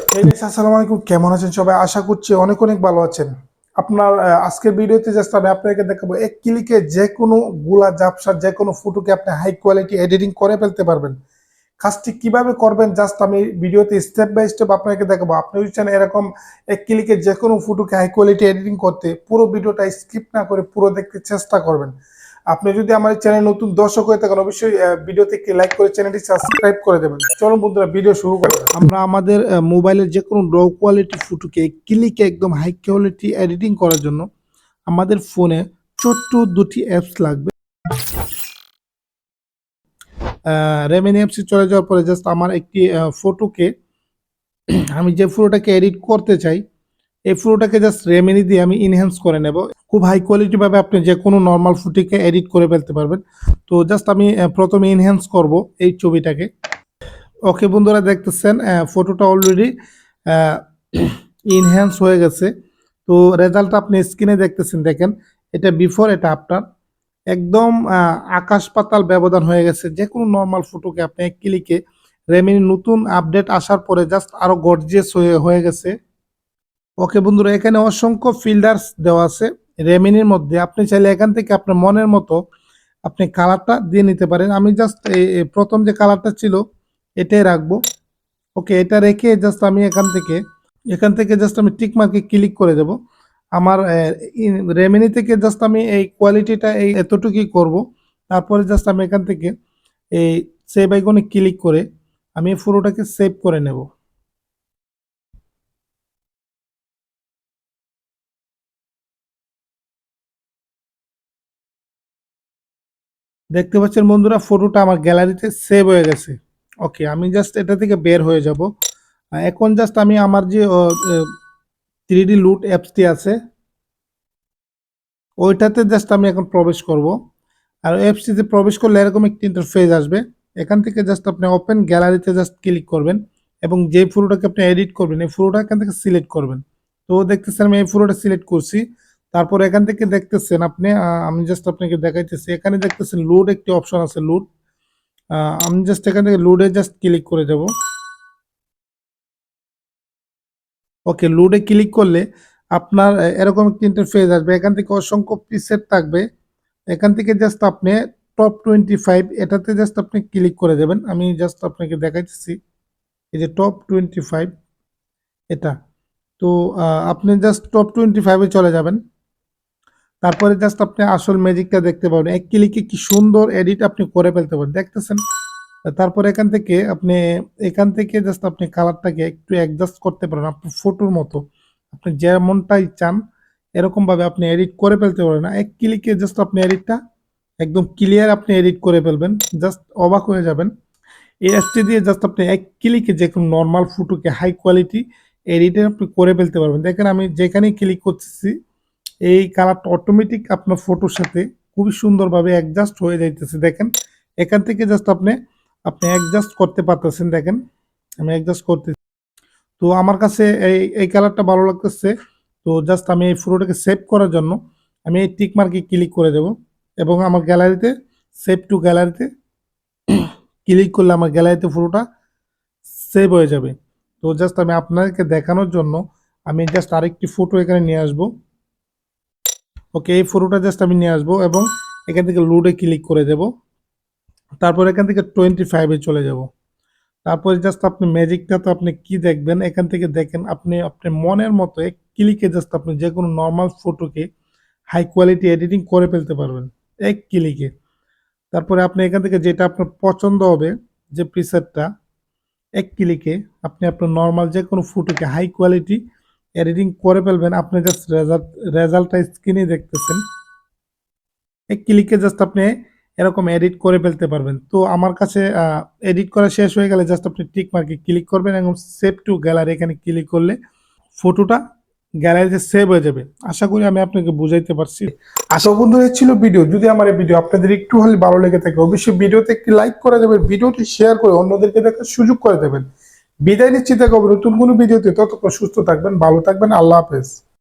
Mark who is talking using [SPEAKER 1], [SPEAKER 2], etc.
[SPEAKER 1] আসসালামু আলাইকুম, কেমন আছেন সবাই? আশা করছি অনেক অনেক ভালো আছেন। আপনার আজকের ভিডিওতে জাস্ট আমি আপনাকে দেখাবো এক ক্লিকে যে কোনো গুলা জাপসার যে কোনো ফটোকে আপনি হাই কোয়ালিটি এডিটিং করে ফেলতে পারবেন। কাজটি কিভাবে করবেন জাস্ট আমি ভিডিওতে স্টেপ বাই স্টেপ আপনাকে দেখাবো। আপনি যদি চান এরকম এক ক্লিকে যে কোনো ফটোকে হাই কোয়ালিটি এডিটিং করতে, পুরো ভিডিওটা স্কিপ না করে পুরো দেখতে চেষ্টা করবেন। আপনি যদি আমার চ্যানেল নতুন দর্শক হয়ে থাকেন অবশ্যই ভিডিওতে একটি লাইক করে চ্যানেলটি সাবস্ক্রাইব করে দেবেন। চলুন বন্ধুরা ভিডিও শুরু করি। আমরা আমাদের মোবাইলের যে কোনো র কোয়ালিটি ফটোকে ক্লিকে একদম হাই কোয়ালিটি এডিটিং করার জন্য আমাদের ফোনে ছোট্ট দুটি অ্যাপস লাগবে। রেমিনি অ্যাপসে চলে যাওয়ার পরে জাস্ট আমার একটি ফটোকে আমি যে ফটোটাকে এডিট করতে চাই এই ফটোটাকে জাস্ট রেমিনি দিয়ে আমি ইনহ্যান্স করে নেব। খুব হাই কোয়ালিটি ভাবে আপনি যে কোনো নর্মাল ফটোকে এডিট করে ফেলতে পারবেন। তো জাস্ট আমি প্রথমে ইনহ্যান্স করব এই ছবিটাকে। ওকে বন্ধুরা, দেখতেছেন ফটোটা অলরেডি ইনহ্যান্স হয়ে গেছে। তো রেজাল্ট আপনি স্ক্রিনে দেখতেছেন, দেখেন এটা বিফোর, এটা আফটার। একদম আকাশ পাতাল ব্যবধান হয়ে গেছে। যে কোনো নর্মাল ফটোকে আপনি এক ক্লিকে রেমিনি নতুন আপডেট আসার পরে জাস্ট আরো গর্জিয়াস হয়ে গেছে। ওকে বন্ধুরা, এখানে অসংখ্য ফিল্টার্স দেওয়া আছে রেমিনির মধ্যে। আপনি চাইলে এখান থেকে আপনার মনের মতো আপনি কালারটা দিয়ে নিতে পারেন। আমি জাস্ট প্রথম যে কালারটা ছিল এটাই রাখবো। ওকে, এটা রেখে জাস্ট আমি এখান থেকে জাস্ট আমি টিক মার্কে ক্লিক করে দেব। আমার রেমিনি থেকে জাস্ট আমি এই কোয়ালিটিটা এই এতটুকুই করব। তারপরে জাস্ট আমি এখান থেকে এই সেভ আইকনে ক্লিক করে আমি পুরোটাকে সেভ করে নেব। দেখতে পাচ্ছেন বন্ধুরা, ফটোটা আমার গ্যালারিতে সেভ হয়ে গেছে। ওকে, আমি জাস্ট এটা থেকে বের হয়ে যাব। এখন জাস্ট আমি আমার যে 3D লুট অ্যাপসটি আছে ওইটাতে জাস্ট আমি এখন প্রবেশ করব। আর অ্যাপসটিতে প্রবেশ করলে এরকম একটি ইন্টারফেস আসবে। এখান থেকে জাস্ট আপনি ওপেন গ্যালারিতে জাস্ট ক্লিক করবেন এবং যে ফটোটাকে আপনি এডিট করবেন এই ফটোটা এখান থেকে সিলেক্ট করবেন। তো দেখতেছেন আমি এই ফটোটা সিলেক্ট করছি। তারপর এখান থেকে দেখতেছেন আপনি আমি জাস্ট আপনাকে দেখাইতেছি, এখানে দেখতেছেন লুড একটি অপশন আছে, লুড। আমি জাস্ট এখান থেকে লুডে জাস্ট ক্লিক করে দেব। ওকে, লুডে ক্লিক করলে আপনার এরকম একটি ইন্টারফেস আসবে। এখান থেকে অসংখ্য প্রিসেট থাকবে। এখান থেকে জাস্ট আপনি টপ 25 এটাতে জাস্ট আপনি ক্লিক করে দেবেন। আমি জাস্ট আপনাকে দেখাইতেছি, এই যে টপ 25 এটা। তো আপনি জাস্ট টপ 25-এ চলে যাবেন। তারপরে জাস্ট আপনি আসল ম্যাজিকটা দেখতে পাবেন। এক ক্লিকে কি সুন্দর এডিট আপনি করে ফেলতে পারেন, দেখতেছেন। তারপর এখান থেকে জাস্ট আপনি কালারটাকে একটু অ্যাডজাস্ট করতে পারেন আপনার ফটোর মতো। আপনি যেমনটাই চান এরকম ভাবে আপনি এডিট করে ফেলতে পারেন। এক ক্লিকে জাস্ট আপনি এডিটটা একদম ক্লিয়ার আপনি এডিট করে ফেলবেন, জাস্ট অবাক হয়ে যাবেন। এই অ্যাপটি দিয়ে জাস্ট আপনি এক ক্লিকে যে কোনো নর্মাল ফটোকে হাই কোয়ালিটি এডিটে আপনি করে ফেলতে পারবেন। দেখেন আমি যেখানেই ক্লিক করতেছি এই কালারটা অটোমেটিক আপনার ফটোর সাথে খুবই সুন্দরভাবে অ্যাডজাস্ট হয়ে যাইতেছে। দেখেন এখান থেকে জাস্ট আপনি অ্যাডজাস্ট করতে পারতেছেন। দেখেন আমি অ্যাডজাস্ট করতেছি। তো আমার কাছে এই কালারটা ভালো লাগতেছে। তো জাস্ট আমি এই ফটোটাকে সেভ করার জন্য আমি এই টিক মার্কে ক্লিক করে দেব এবং আমার গ্যালারিতে সেভ টু গ্যালারিতে ক্লিক করলে আমার গ্যালারিতে ফটোটা সেভ হয়ে যাবে। তো জাস্ট আমি আপনাদেরকে দেখানোর জন্য আমি জাস্ট আরেকটি ফটো এখানে নিয়ে আসবো। ওকে, এই ফটোটা জাস্ট আমি নিয়ে আসবো এবং এখান থেকে লুডে ক্লিক করে দেব। তারপর এখান থেকে 25-এ চলে যাব। তারপরে জাস্ট আপনি ম্যাজিকটা তো আপনি কি দেখবেন, এখান থেকে দেখেন আপনি আপনার মনের মতো এক ক্লিকে জাস্ট আপনি যে কোনো নর্মাল ফটোকে হাই কোয়ালিটি এডিটিং করে ফেলতে পারবেন এক ক্লিকে। তারপরে আপনি এখান থেকে যেটা আপনার পছন্দ হবে যে প্রিসেটটা এক ক্লিকে আপনি আপনার নর্মাল যে কোনো ফটোকে হাই কোয়ালিটি এডিটিং করে ফেলবেন। আপনি জাস্ট রেজাল্টটা স্ক্রিনে দেখতেছেন। এক ক্লিকে জাস্ট আপনি এরকম এডিট করে ফেলতে পারবেন। তো আমার কাছে এডিট করা শেষ হয়ে গেলে জাস্ট আপনি টিক মার্কে ক্লিক করবেন এবং সেভ টু গ্যালারি এখানে ক্লিক করলে ফটোটা গ্যালারিতে সেভ হয়ে যাবে। আশা করি আমি আপনাকে বুঝাইতে পারছি। আশা বন্ধুরা, এই ছিল ভিডিও। যদি আমার এই ভিডিও আপনাদের একটু হলে ভালো লেগে থাকে অবশ্যই ভিডিওতে একটি লাইক করে দেবেন, ভিডিওটি শেয়ার করে অন্যদেরকে দেখার সুযোগ করে দেবেন। বিদায় নিচ্ছি, দেখা হবে নতুন কোনো ভিডিওতে। ততক্ষণ সুস্থ থাকবেন, ভালো থাকবেন, আল্লাহ হাফেজ।